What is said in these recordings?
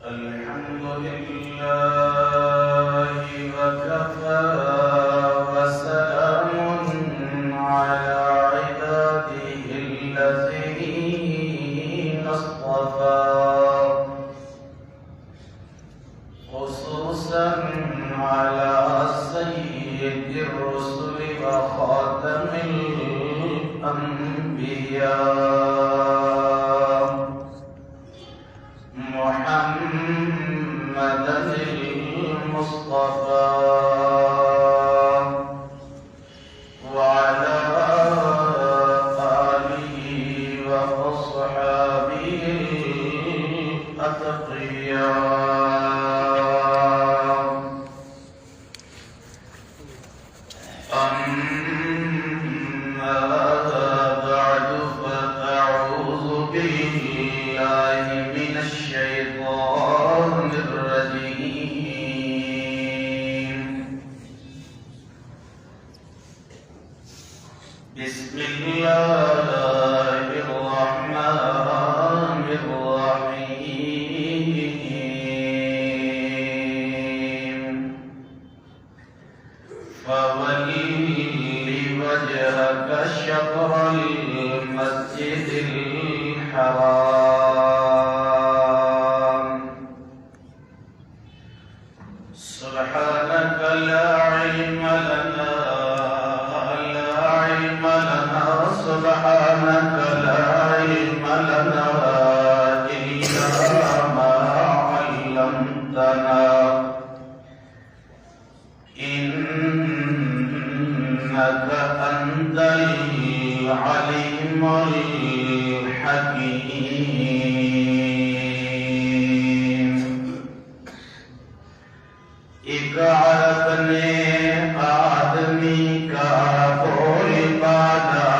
الحمد لله وكفى وسلام على عباده الذين اصطفى خصوصا على سيد الرسل وخاتم الأنبياء محمد المصطفى وعلى آله وأصحابه الأتقياء أما بعد فأعوذ بالله من الشيطان الرجيم بسم الله الرحمن الرحيم فول وجهك شطر المسجد الحرام سبحانك لا علم لنا سبحانك لا علم لنا إلا ما علمتنا إنك أنت العليم الحكيم ایک عرب نے آدمی کا بول بالا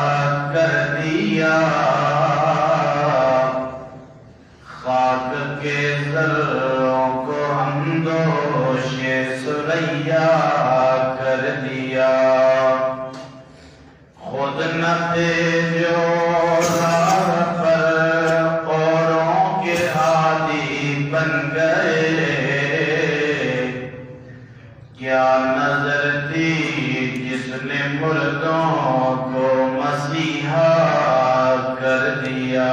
کر دیا خاک کے ذروں کو ہمدوش سریا کر دیا خود نہ تھے جو راہ پر اوروں کے عادی بن گئے کیا نظر تھی جس نے مردوں کو مسیحا کر دیا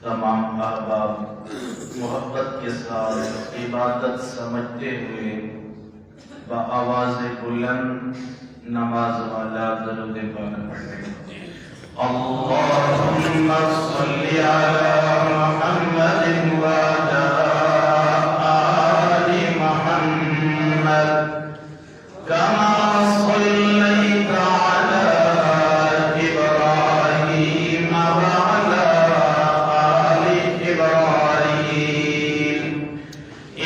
تمام احباب محبت کے ساتھ عبادت سمجھتے ہوئے بآواز بلند نماز والا درود پاک پڑھیں اللہم صلی علی محمد وعلی آل محمد کما صلیت علی ابراہیم وعلی آل ابراہیم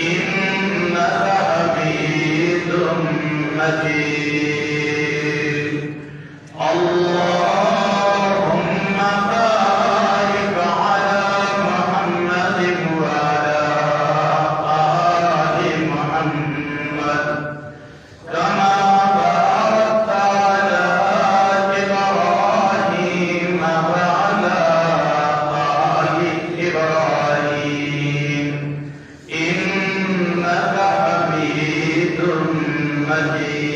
انک حمید مجید اللهم بارك على محمد وعلى آل محمد كما باركت على إبراهيم وعلى آل إبراهيم إنك حميد مجيد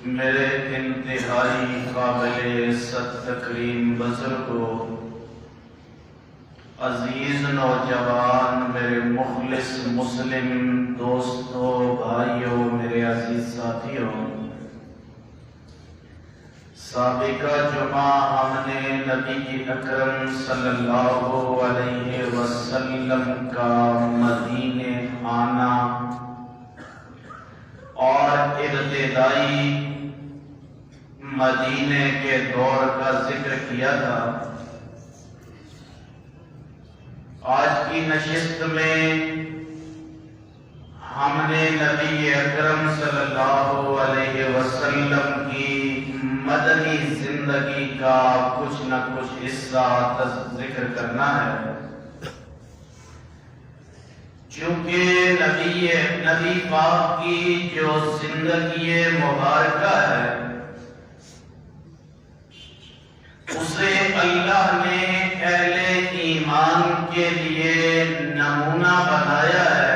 میرے انتہائی قابل عزت تکریم بزرگوں عزیز نوجوان میرے مخلص مسلم دوستوں بھائیوں میرے عزیز ساتھیوں سابقہ جمعہ ہم نے نبی اکرم صلی اللہ علیہ وسلم کا مدینے آنا اور ابتدائی مدینے کے دور کا ذکر کیا تھا آج کی نشست میں ہم نے نبی اکرم صلی اللہ علیہ وسلم کی مدنی زندگی کا کچھ نہ کچھ حصہ ذکر کرنا ہے چونکہ نبی پاک کی جو زندگی مبارکہ ہے اسے اللہ نے اہل ایمان کے لیے نمونہ بنایا ہے،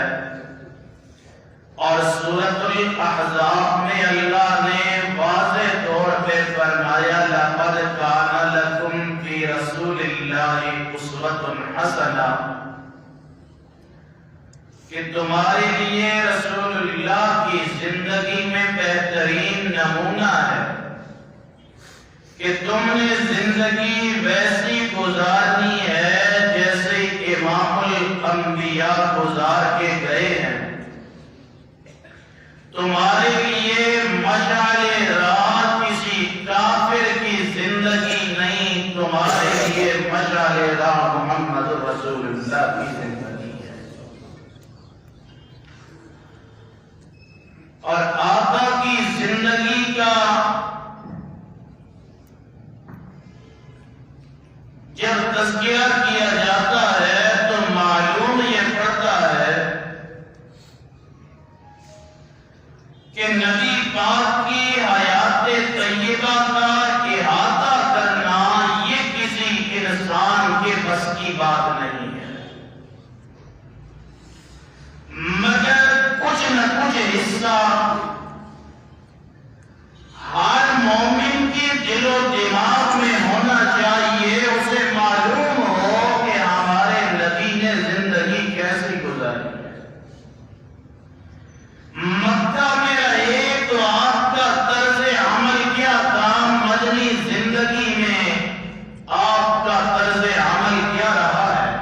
اور سورۃ الاحزاب میں اللہ نے واضح طور پہ فرمایا لقد کان لکم فی رسول اللہ اسوۃ حسنہ، کہ تمہارے لیے رسول اللہ کی زندگی میں بہترین نمونہ ہے کہ تم نے زندگی ویسی گزارنی ہے جیسے امام الانبیاء گزار کے گئے ہیں۔ تمہارے لیے مشعل راہ کسی کافر کی زندگی نہیں، تمہارے لیے مشعل راہ محمد رسول اللہ کی زندگی ہے۔ اور آقا کی زندگی کا جب تذکرہ کیا جاتا ہے تو معلوم یہ پڑتا ہے کہ نبی پاک کی حیات طیبہ کا احاطہ کرنا یہ کسی انسان کے بس کی بات نہیں ہے، مگر کچھ نہ کچھ حصہ ہر مومن کے دل و دماغ میں ہونا چاہیے، اسے معلوم ہو کہ ہمارے نبی نے زندگی کیسی گزاری ہے۔ مکہ میں رہے تو آپ کا طرز عمل کیا تھا، مدنی زندگی میں آپ کا طرز عمل کیا رہا ہے؟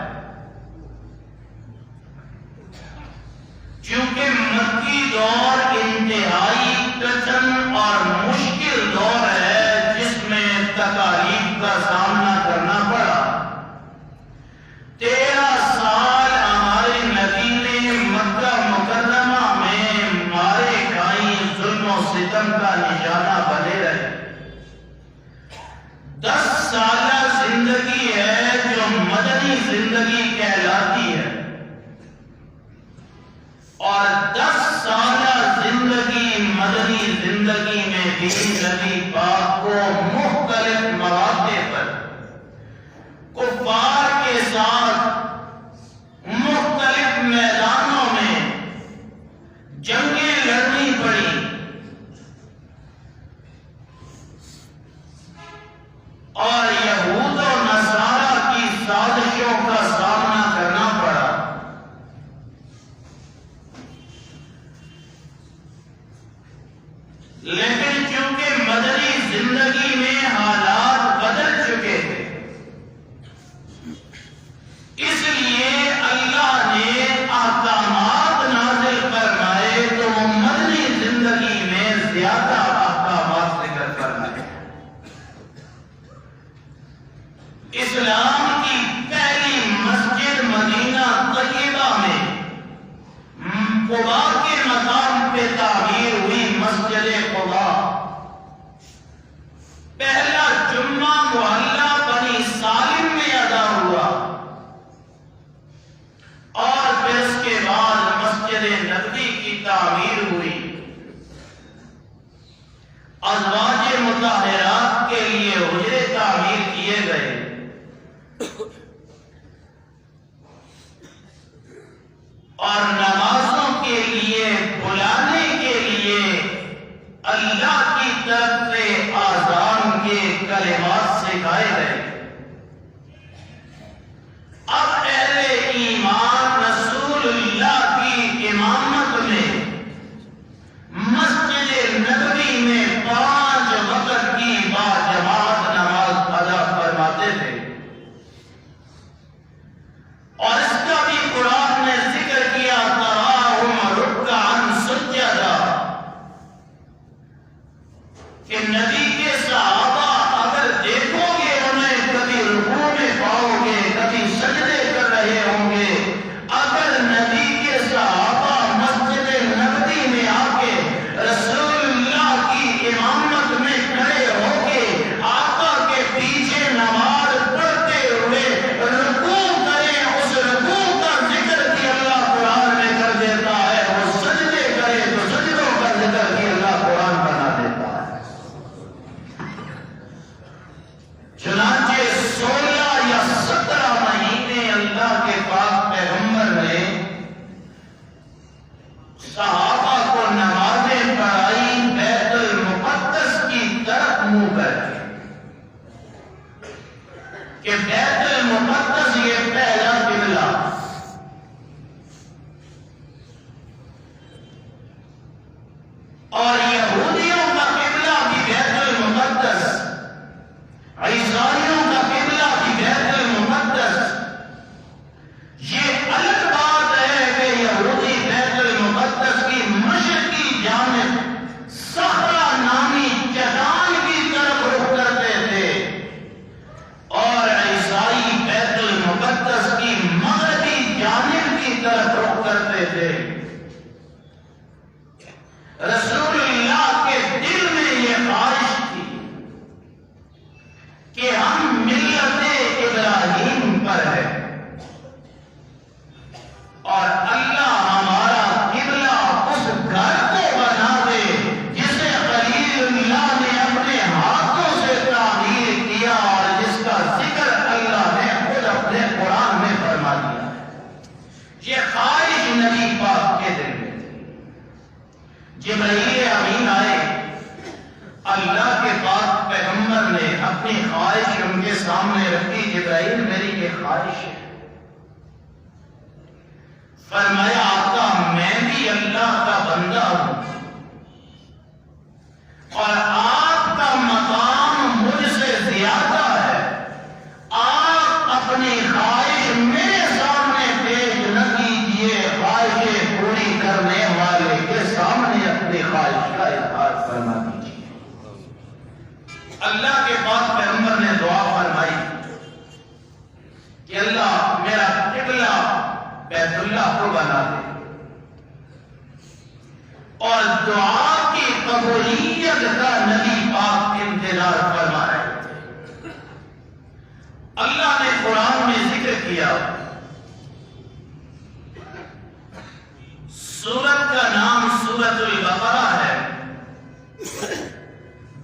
چونکہ مکی دور انتہائی کٹھن اور مشکل دور ہے، جس میں تکالیف کا سامنا کرنا پڑا۔ 13 سال ہمارے نبی نے مکہ مکرمہ میں مارے کھائیں، ظلم و ستم کا نشانہ بنے رہے۔ 10 سالہ زندگی ہے جو مدنی زندگی کہلاتی ہے، اور 10 سالہ زندگی مدنی زندگی میں بھی نبی پاک کو مختلف مواقع پر کفار کے ساتھ مختلف میدانوں میں جنگیں لڑنی پڑی، اور یہود و نصارہ کی سازشوں کا سامنا کرنا پڑا۔ لیکن چونکہ مدنی زندگی میں حالات بدل چکے تھے، اس لیے اللہ نے احکامات نازل فرمائے تو وہ مدنی زندگی میں زیادہ احکامات ذکر فرمائے۔ اسلام کی پہلی مسجد مدینہ طیبہ میں قبا کے مقام پہ تعمیر ہوئی مسجد قبا۔ پہلا جمعہ محلہ بنی سالم میں ادا ہوا، اور پھر اس کے بعد مسجد نبوی کی تعمیر ہوئی۔ ازواج مطہرات کے لیے حجرے تعمیر کیے گئے، اور نمازوں کے لیے بلانے کے لیے اللہ کی طرف سے آذان کے کلمات سکھائے گئے۔ اب اہل ایمان رسول اللہ کی امامت میں مسجد نبوی میں 5 وقت کی باجماعت نماز ادا فرماتے تھے، اور اس کا بھی قرآن نے ذکر کیا تراہم رکعا سجدا، کہ نبی کے صحابہ اگر دیکھو گے انہیں کبھی رکوع میں پاؤ گے، کبھی سجدے کر رہے ہوں گے، صحابہ کو نمازیں پڑھائی بیت المقدس کی طرف منہ کر کے کہ بیت المقدس یہ پہلا قبلہ، اور یہودیوں کا قبلہ بھی بیت المقدس، عیسائیوں کا قبلہ بھی بیت المقدس۔ یہ الگ بات ہے کہ یہودی بیت المقدس کی مشرقی جانب صحرا نامی چٹان کی طرف رخ کرتے تھے، اور عیسائی بیت المقدس کی مغربی جانب کی طرف رخ کرتے تھے۔ رسول اللہ کے دل میں یہ خواہش تھی کہ ہم ملت ابراہیم پر ہے، اور اللہ ہمارا قبلہ اس گھر کو بنا دے جسے خلیل اللہ نے اپنے ہاتھوں سے تعمیر کیا، اور جس کا ذکر اللہ نے خود اپنے قرآن میں فرما دیا۔ یہ خواہش نبی پاک کے دل میں تھی۔ جبرائیل امین آئے، اللہ کے پاک پیغمبر نے اپنی خواہش ان کے سامنے رکھی، جبرائیل میری یہ خواہش ہے۔ فرمایا آقا میں بھی اللہ کا بندہ ہوں، اور آپ کا مقام مجھ سے زیادہ ہے، آپ اپنی خواہش میرے سامنے پیش نہ کیجیے، خواہشیں پوری کرنے والے کے سامنے اپنی خواہش کا اظہار فرما دیجیے۔ اللہ کے پاک پیغمبر نے دعا فرمائی کہ اللہ میرا قبلہ بیت اللہ کو بنا دے، اور دعا کی قبولیت کا نبی پاک انتظار فرما رہے تھے۔ اللہ نے قرآن میں ذکر کیا، سورت کا نام سورت البقرہ ہے،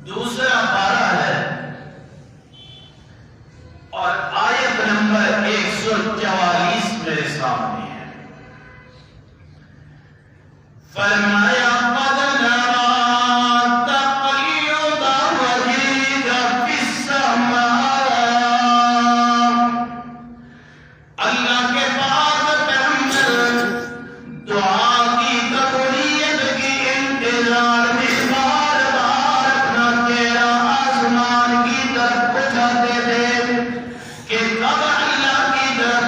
دوسرا پارہ ہے، اور آیت نمبر 144 میرے سامنے ہے۔ فرمایا قد نرى تقلب وجهك في السماء، اللہ کے پاک پیغمبر دعا کی قبولیت کی انتظار میں بار بار اپنا چہرہ آسمان کی طرف اٹھاتے تھے کہ کب اللہ کی طرف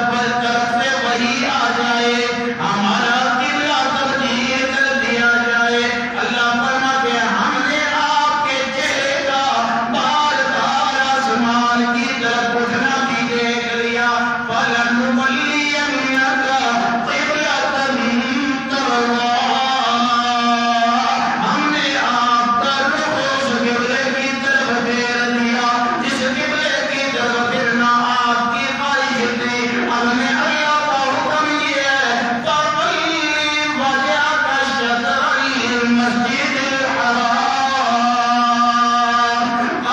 سے وحی آ جائے، ہمارا قبلہ تبدیل کر دیا جائے۔ اللہ فرماتے ہیں ہم نے آپ کے چہرے کا بار بار آسمان کی طرف اٹھنا بھی دیکھ لیا۔ فَلَنُوَلِّيَنَّكَ قِبْلَةً تَرْضَاهَا، ہم نے آپ کا رخ اس قبلے کی طرف پھیر دیا جس قبلے کی طرف پھرنا آپ کی خواہش تھی۔ ہم نے اللہ کا حکم یہ ہے فَوَلِّ وَجْهَكَ شَطْرَ الْمَسْجِدِ الْحَرَامِ،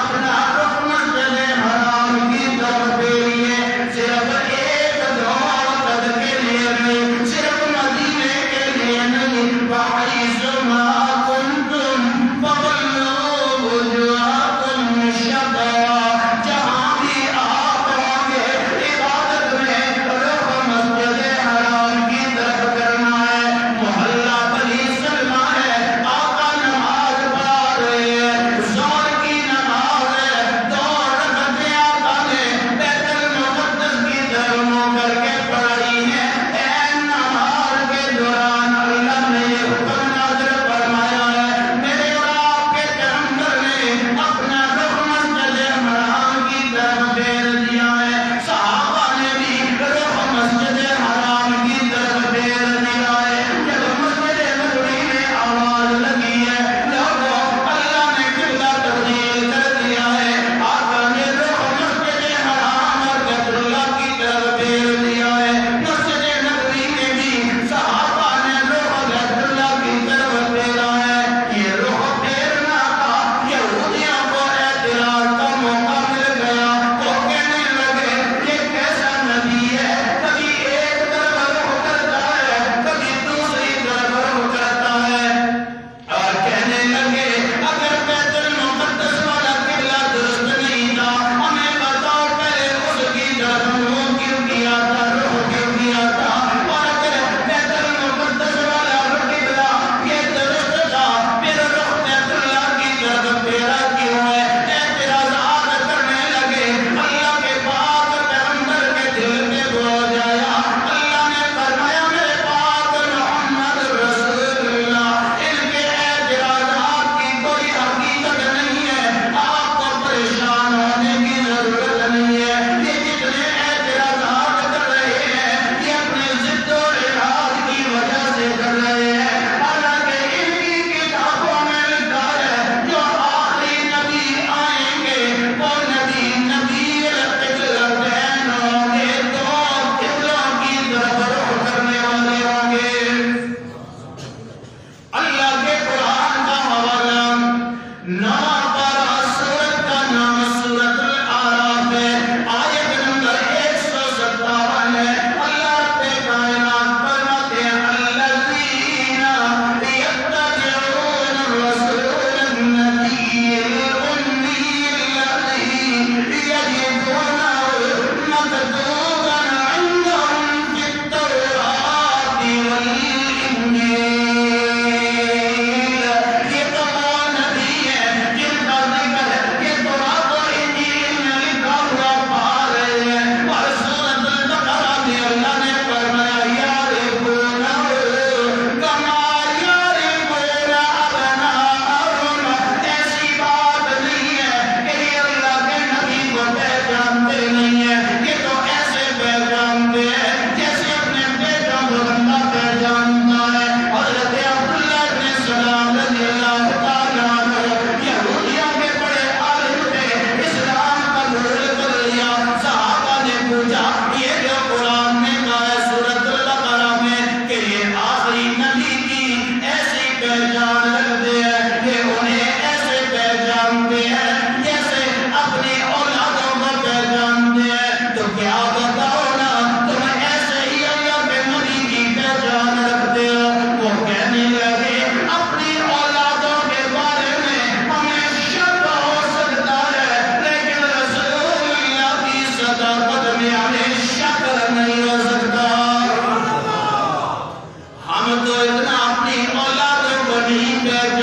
اپنا رخ مسجد حرام کی طرف پھیریے، صرف ایک دو وقت کے لیے نہیں، صرف مدینے کے لیے نہیں۔ وَحَيْثُ مَا كُنتُمْ فَوَلُّوا وُجُوهَكُمْ شَطْرَهُ، جہاں بھی آپ ہوں گے عبادت میں رخ مسجد حرام کی طرف کرنا ہے۔ محلہ بنی سلمہ ہے، آقا نماز پڑھ پہچان رکھتے ہیں کہ انہیں ایسے پہچانتے ہیں جیسے اپنی اولادوں کو پہچانتے ہیں. تو کیا بتاؤ نا تم ایسے ہی اللہ کے نبی کی پہچان رکھتے ہو. وہ کہنے لگے اپنی اولادوں کے بارے میں ہمیں شک ہو سکتا ہے لیکن رسول اللہ کی صداقت میں ہمیں شک نہیں ہو سکتا. ہم تو اتنا اپنی اولادوں کو نہیں پہچانتے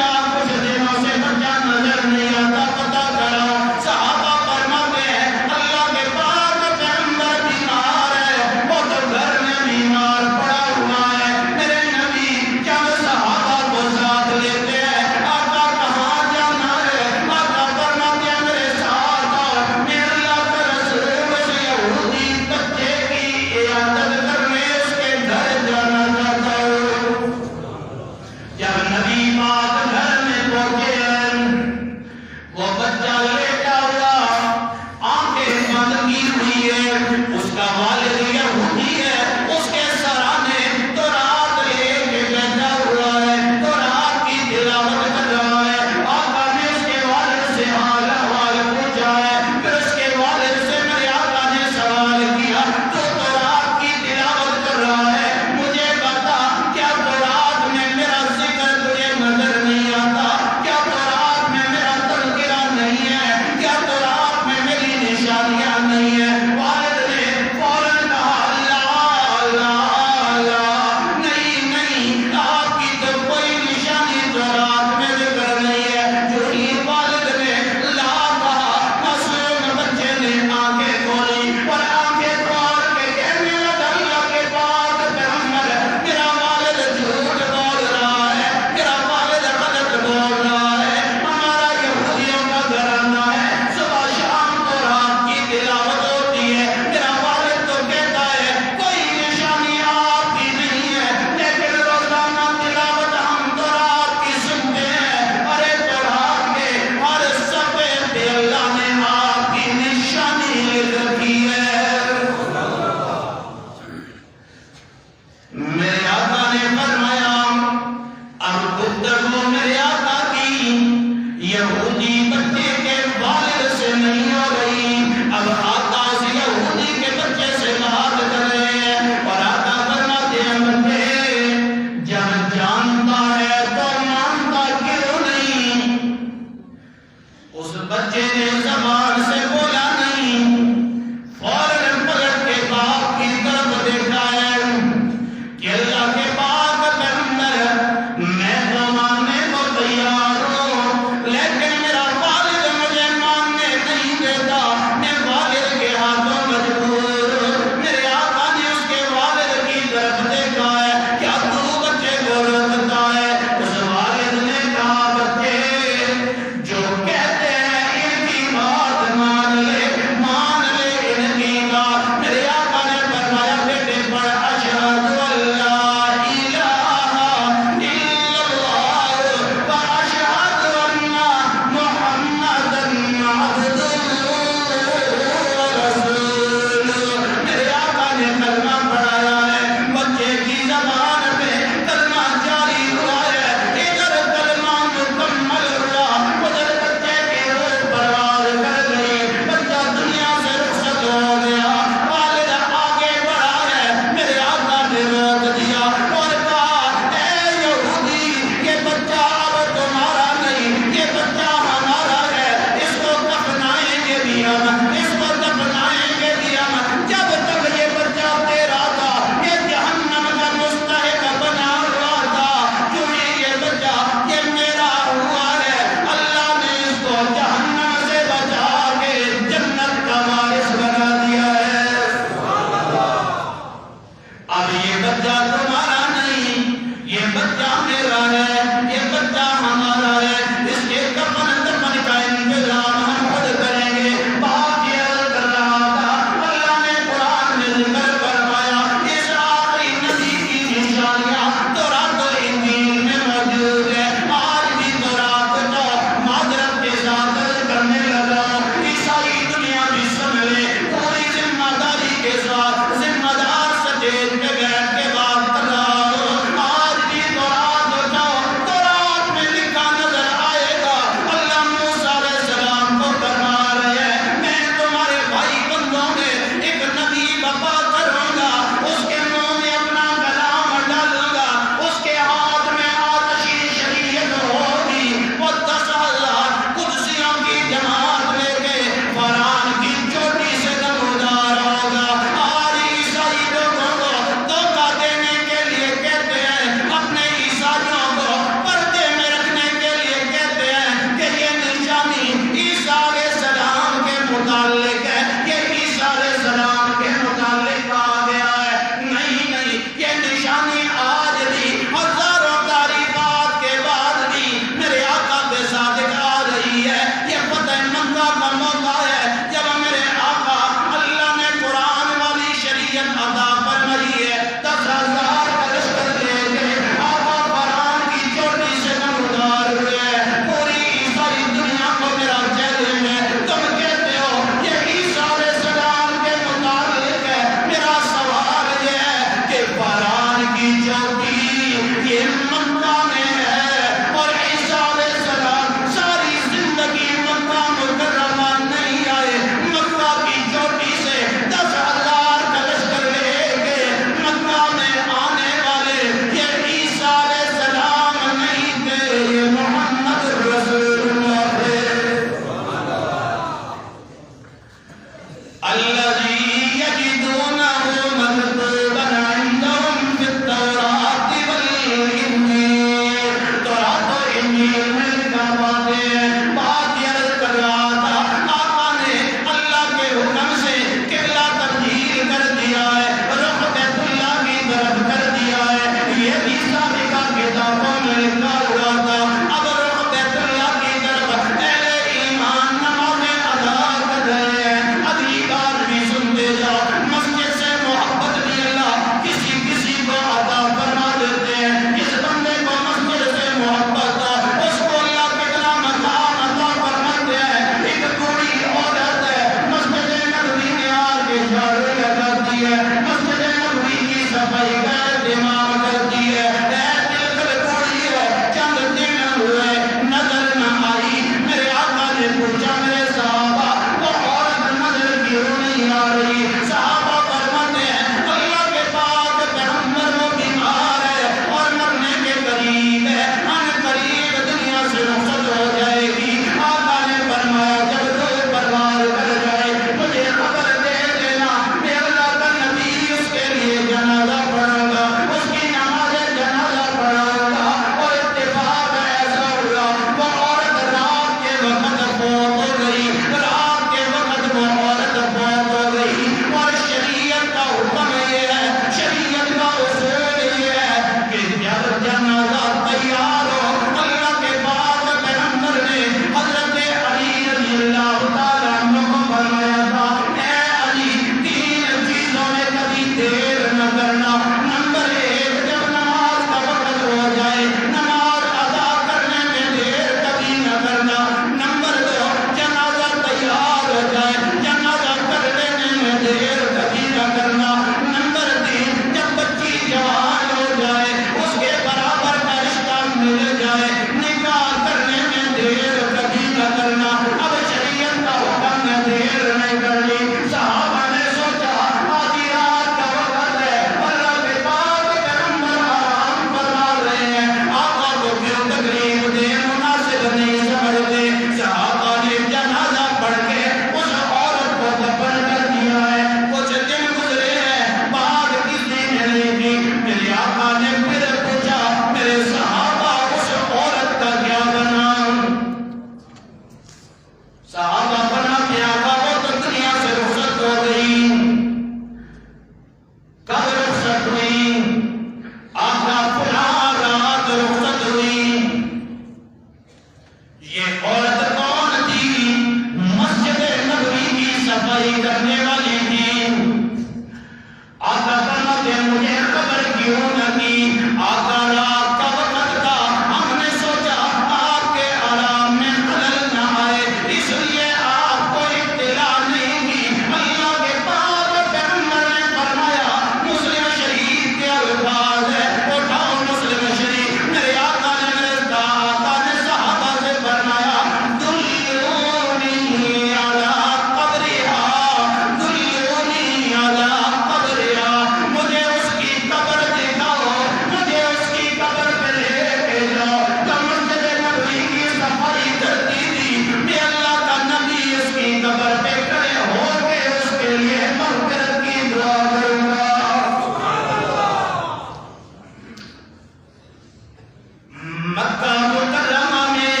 مکہ مکرمہ میں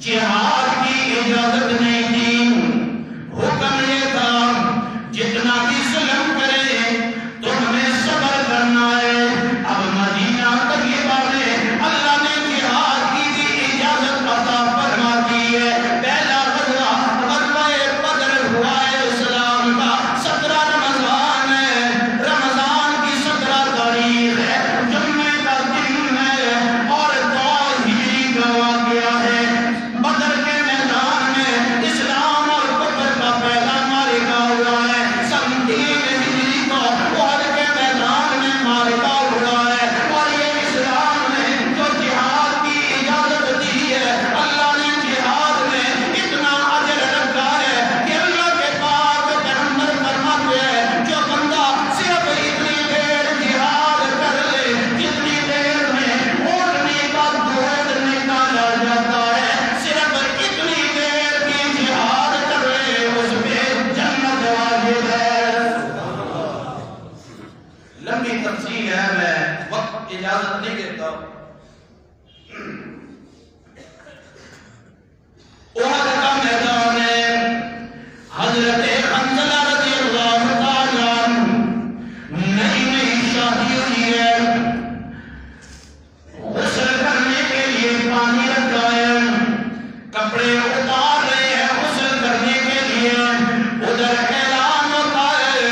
جہاد کی اجازت نہیں تھی، حکم یہ تھا جتنا بھی ظلم کرے تمہیں صبر کرنا ہے۔ اب مدینہ طیبہ میں اللہ نے جہاد کی بھی اجازت عطا فرما دی ہے۔ پہلا غزوہ غزوہ بدر ہوا ہے اسلام کا، 17 رمضان ہے، رمضان کی 17 تاریخ ہے، جمعے کا دن ہے اور 2 ہجری کا واقعہ ہے۔ بدر کے میدان میں اسلام اور کفر کا پہلا معرکہ ہوا ہے۔ سن 3 ہجری کو احد کے میدان میں معرکہ ہوا ہے، اور یہ اسلام نے جو جہاد کی اجازت دی ہے، اللہ نے جہاد میں اتنا اجر رکھا ہے کہ اللہ کے پاک پیغمبر فرماتے ہیں جو بندہ صرف اتنی دیر جہاد کر لے جتنی دیر میں اونٹنی کا دودھ نکالا جاتا ہے، صرف اتنی دیر کی جہاد کر لے، اس پہ جنت واجب ہے۔ لمبی تفصیل ہے، میں وقت اجازت نہیں دیتا۔ احد کا میدان ہے، حضرت حنظلہ رضی اللہ تعالیٰ عنہ نئی نئی شادی ہوئی ہے، غسل کرنے کے لیے پانی رکھا ہے، کپڑے اتار رہے ہیں غسل کرنے کے لیے، ادھر اعلان ہوتا ہے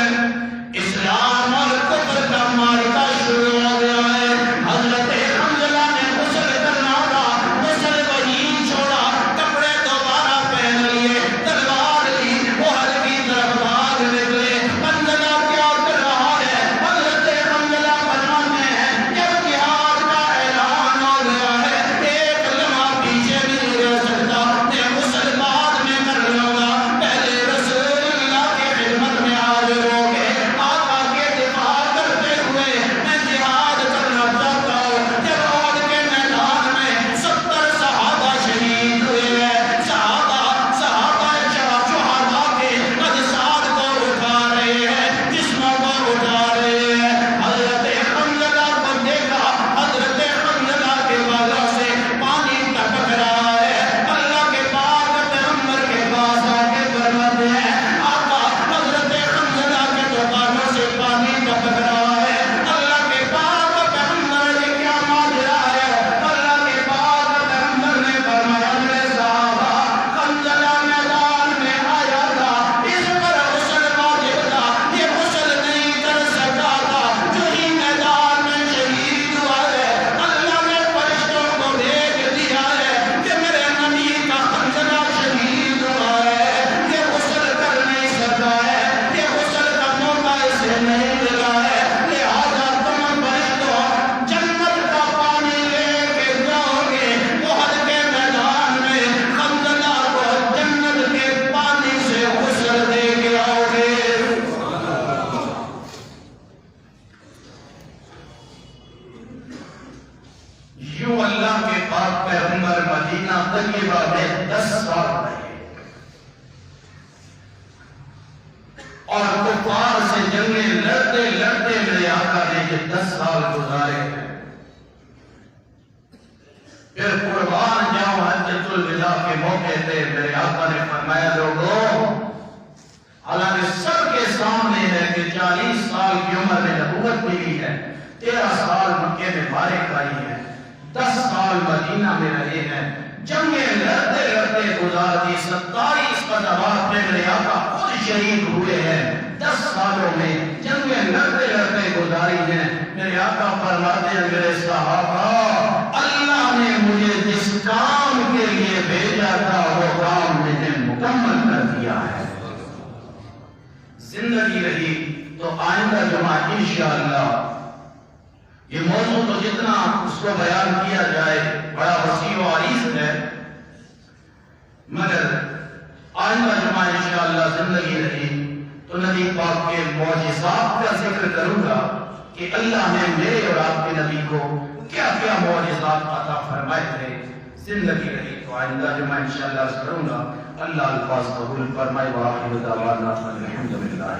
اسلام اور کفر کا معرکہ شروع ہو گیا ہے۔ حضرت حنظلہ نے غسل کرنا تھا، غسل وہیں چھوڑا، کپڑے دوبارہ پہن لیے، تلوار لی، احد کی طرف بھاگ نکلے۔ حنظلہ کیا کر رہا ہے؟ حضرت حنظلہ فرماتے ہیں جب جہاد کا اعلان ہو گیا ہے، ایک لمحہ پیچھے نہیں رہ سکتا، میں غسل بعد میں کر لوں گا، پہلے رسول اللہ کی خدمت میں حاضر ہو کے آقا کے دفاع کرتے ہوئے میں جہاد کرنا چاہتا ہوں۔ جب احد کے میدان میں 70 صحابہ شہید ہوئے ہیں، صحابہ شہداء کے اجساد کو اٹھا رہے ہیں، جسموں کو اٹھا رہے ہیں۔ حضرت حنظلہ کو دیکھا، حضرت حنظلہ کے بالوں سے پانی ٹپک رہا ہے۔ اللہ کے پاک پیغمبر کے پاس آ کے فرماتے ہیں آقا حضرت حنظلہ کے تو بالوں سے پانی ٹپک رہا ہے۔ اللہ کے پاک پیغمبر یہ کیا ماجرا ہے؟ اللہ کے پاک پیغمبر نے فرمایا میرے صحابہ، حنظلہ میدان میں آیا تھا، اس پر غسل واجب تھا، یہ غسل نہیں کر سکا تھا، جو ہی میدان میں شہید ہوا ہے، اللہ نے فرشتوں کو بھیج دیا ہے کہ میرے نبی کا حنظلہ شہید ہوا ہے، یہ غسل کر نہیں سکا ہے، یہ غسل کا موقع اسے نہیں ملا ہے، لہذا تم فرشتوں جنت کا پانی لے کے جاؤ گے، احد کے میدان میں حنظلہ کو جنت کے پانی سے غسل دے کے آؤ گے۔ یوں اللہ کے پاک پیغمبر مدینہ طیبہ میں 10 سال رہے اور کفار سے جنگیں لڑتے لڑتے میرے آقا نے یہ 10 سال گزارے ہیں۔ پھر قربان جاؤں حجۃ الوداع کے موقع پہ میرے آقا نے فرمایا لوگوں، حالانکہ سب کے سامنے ہے کہ 40 سال کی عمر میں نبوت ملی ہے، 13 سال مکے میں معرکہ آئی ہے، 10 سال مدینہ میں رہے ہیں، جنگیں لڑتے لڑتے گزار دی، 27 غزوات میں میرے آقا خود شہید ہوئے ہیں، 10 سالوں میں جنگیں لڑتے لڑتے گزاری ہیں۔ میرے آقا فرماتے ہیں میرے صحابہ، اللہ نے مجھے جس کام کے لیے بھیجا تھا وہ کام میں نے مکمل کر دیا ہے۔ زندگی رہی تو آئندہ جمعہ انشاءاللہ یہ موضوع تو جتنا اس کو بیان کیا جائے بڑا وسیع و عریض ہے، مگر آئندہ جمعہ انشاءاللہ زندگی رہی تو نبی پاک کے معجزات کا ذکر کروں گا کہ اللہ نے میرے اور آپ کے نبی کو کیا کیا معجزات عطا فرمائے تھے۔ زندگی رہی تو آئندہ جمعہ انشاءاللہ کروں گا۔ اللہ الفاظ قبول فرمائے۔ وآخر دعوانا الحمدللہ۔